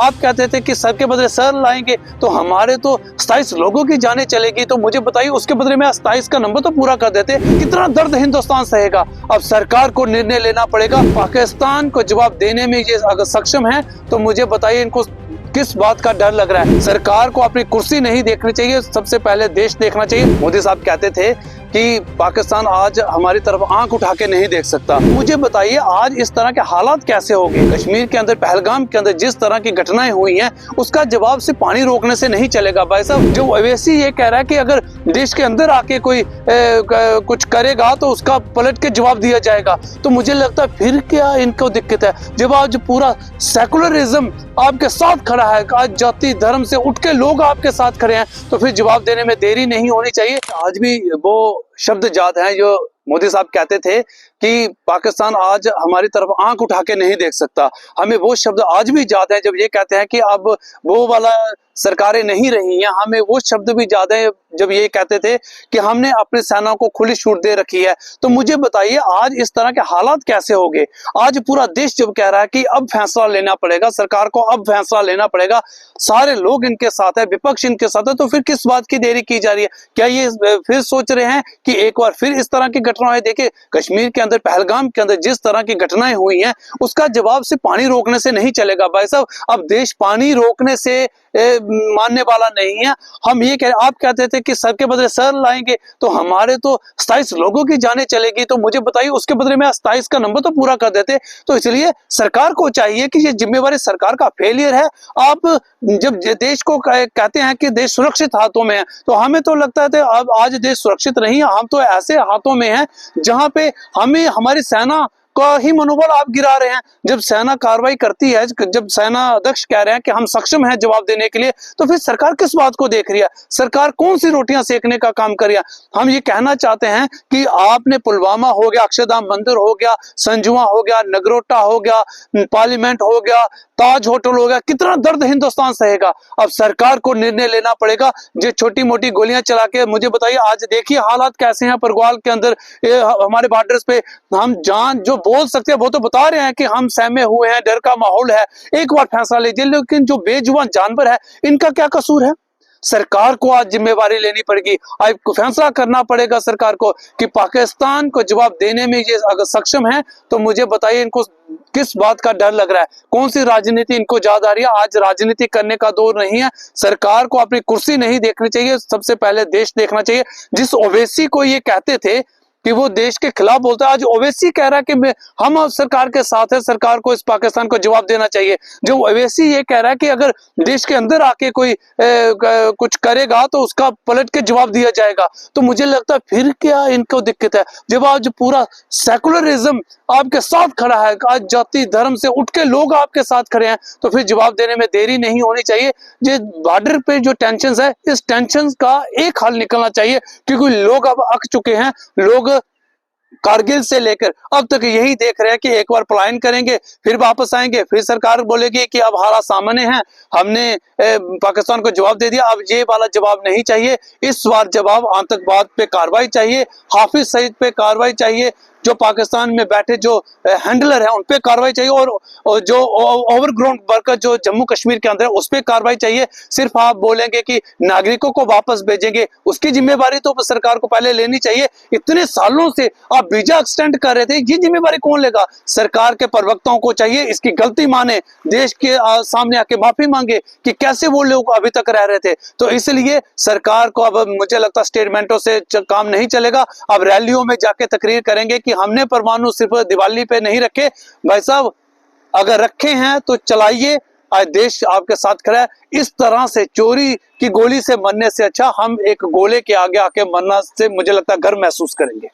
आप कहते थे कि सर के बदले सर लाएंगे तो हमारे तो 27 लोगों की जानें चलेगी, तो मुझे बताइए उसके बदले में 27 का नंबर तो पूरा कर देते। कितना दर्द हिंदुस्तान सहेगा। अब सरकार को निर्णय लेना पड़ेगा। पाकिस्तान को जवाब देने में ये अगर सक्षम है तो मुझे बताइए इनको किस बात का डर लग रहा है। सरकार को अपनी कुर्सी नहीं देखनी चाहिए, सबसे पहले देश देखना चाहिए। मोदी साहब कहते थे कि पाकिस्तान आज हमारी तरफ आंख उठा के नहीं देख सकता। मुझे बताइए आज इस तरह के हालात कैसे हो गए। कश्मीर के अंदर, पहलगाम के अंदर जिस तरह की घटनाएं हुई हैं उसका जवाब से पानी रोकने से नहीं चलेगा। भाई साहब, जो ओवैसी ये कह रहा है कि अगर देश के अंदर आके कोई कुछ करेगा तो उसका पलट के जवाब दिया जाएगा, तो मुझे लगता है फिर क्या इनको दिक्कत है। जब आज पूरा सेकुलरिज्म आपके साथ खड़ा है, आज जाति धर्म से उठ के लोग आपके साथ खड़े हैं, तो फिर जवाब देने में देरी नहीं होनी चाहिए। आज भी वो शब्द याद हैं जो मोदी साहब कहते थे कि पाकिस्तान आज हमारी तरफ आंख उठा के नहीं देख सकता। हमें वो शब्द आज भी याद है जब ये कहते हैं कि अब वो वाला सरकारें नहीं रही हैं। हमें वो शब्द भी याद है जब ये कहते थे कि हमने अपनी सेना को खुली छूट दे रखी है। तो मुझे बताइए आज इस तरह के हालात कैसे हो गए। आज पूरा देश जब कह रहा है कि अब फैसला लेना पड़ेगा, सरकार को अब फैसला लेना पड़ेगा, सारे लोग इनके साथ है, विपक्ष इनके साथ है, तो फिर किस बात की देरी की जा रही है। क्या ये फिर सोच रहे हैं कि एक बार फिर इस तरह की घटनाएं। देखिए कश्मीर के अंदर, पहलगाम के अंदर जिस तरह की घटनाएं हुई हैं उसका जवाब से पानी रोकने से नहीं चलेगा। भाई साहब, अब देश पानी रोकने से मानने वाला नहीं है। हम ये आप कहते थे कि सर के बदले सर लाएंगे तो हमारे तो 27 लोगों की जानें चलेगी, तो मुझे बताइए उसके बदले में 27 का नंबर तो पूरा कर देते। तो इसलिए सरकार को चाहिए कि ये जिम्मेवारी सरकार का फेलियर है। आप जब देश को कहते हैं कि देश सुरक्षित हाथों में है, तो हमें तो लगता है अब आज देश सुरक्षित नहीं है। हम तो ऐसे हाथों में हैं जहां पे हमें हमारी सेना का ही मनोबल आप गिरा रहे हैं। जब सेना कार्रवाई करती है, जब सेना अध्यक्ष कह रहे हैं कि हम सक्षम हैं जवाब देने के लिए, तो फिर सरकार किस बात को देख रही है। सरकार कौन सी रोटियां सेकने का काम कर रही है। हम ये कहना चाहते हैं कि आपने पुलवामा हो गया, अक्षरधाम मंदिर हो गया, संजुआ हो गया, नगरोटा हो गया, पार्लियामेंट हो गया, ताज होटल हो गया, कितना दर्द हिंदुस्तान सहेगा। अब सरकार को निर्णय लेना पड़ेगा। जो छोटी मोटी गोलियां चला के, मुझे बताइए आज देखिए हालात कैसे हैं परगवाल के अंदर, हमारे बॉर्डर्स पे। हम जान जो बोल सकते हैं वो तो बता रहे हैं कि हम सहमे हुए हैं, डर का माहौल है, एक बार फैसला लीजिए। लेकिन जो बेजुबान जानवर है इनका क्या कसूर है। सरकार को आज जिम्मेवारी लेनी पड़ेगी। आज फैसला करना पड़ेगा सरकार को कि पाकिस्तान को जवाब देने में ये अगर सक्षम है तो मुझे बताइए इनको किस बात का डर लग रहा है। कौन सी राजनीति इनको याद आ रही है। आज राजनीति करने का दौर नहीं है। सरकार को अपनी कुर्सी नहीं देखनी चाहिए, सबसे पहले देश देखना चाहिए। जिस ओवैसी को ये कहते थे कि वो देश के खिलाफ बोलता है, आज ओवैसी कह रहा है कि हम सरकार के साथ है, सरकार को इस पाकिस्तान को जवाब देना चाहिए। जो ओवैसी ये कह रहा है कि अगर देश के अंदर आके कोई कुछ करेगा तो उसका पलट के जवाब दिया जाएगा, तो मुझे लगता है फिर क्या इनको दिक्कत है। जब आज पूरा सेकुलरिज्म आपके साथ खड़ा है, आज जाति धर्म से उठ के लोग आपके साथ खड़े हैं, तो फिर जवाब देने में देरी नहीं होनी चाहिए। ये बॉर्डर पे जो टेंशन है, इस टेंशन का एक हल निकलना चाहिए, क्योंकि लोग अब अक चुके हैं। लोग कारगिल से लेकर अब तक यही देख रहे हैं कि एक बार पलायन करेंगे, फिर वापस आएंगे, फिर सरकार बोलेगी कि अब हालात सामने हैं, हमने पाकिस्तान को जवाब दे दिया। अब ये वाला जवाब नहीं चाहिए। इस बार जवाब आतंकवाद पे कार्रवाई चाहिए, हाफिज सईद पे कार्रवाई चाहिए, जो पाकिस्तान में बैठे जो हैंडलर है उन पे कार्रवाई चाहिए, और जो ओवरग्राउंड वर्कर जो जम्मू कश्मीर के अंदर है उस पे कार्रवाई चाहिए। सिर्फ आप बोलेंगे कि नागरिकों को वापस भेजेंगे, उसकी जिम्मेवारी तो सरकार को पहले लेनी चाहिए। इतने सालों से आप वीजा एक्सटेंड कर रहे थे, ये जिम्मेवारी कौन लेगा। सरकार के प्रवक्ताओं को चाहिए इसकी गलती माने, देश के सामने आके माफी मांगे कि कैसे वो लोग अभी तक रह रहे थे। तो इसलिए सरकार को अब मुझे लगता है स्टेटमेंटों से काम नहीं चलेगा। अब रैलियों में जाके तकरीर करेंगे कि हमने परमाणु सिर्फ दिवाली पे नहीं रखे। भाई साहब, अगर रखे हैं तो चलाइए, आज देश आपके साथ खड़ा है। इस तरह से चोरी की गोली से मरने से अच्छा हम एक गोले के आगे आके मरना से मुझे लगता है गर्व महसूस करेंगे।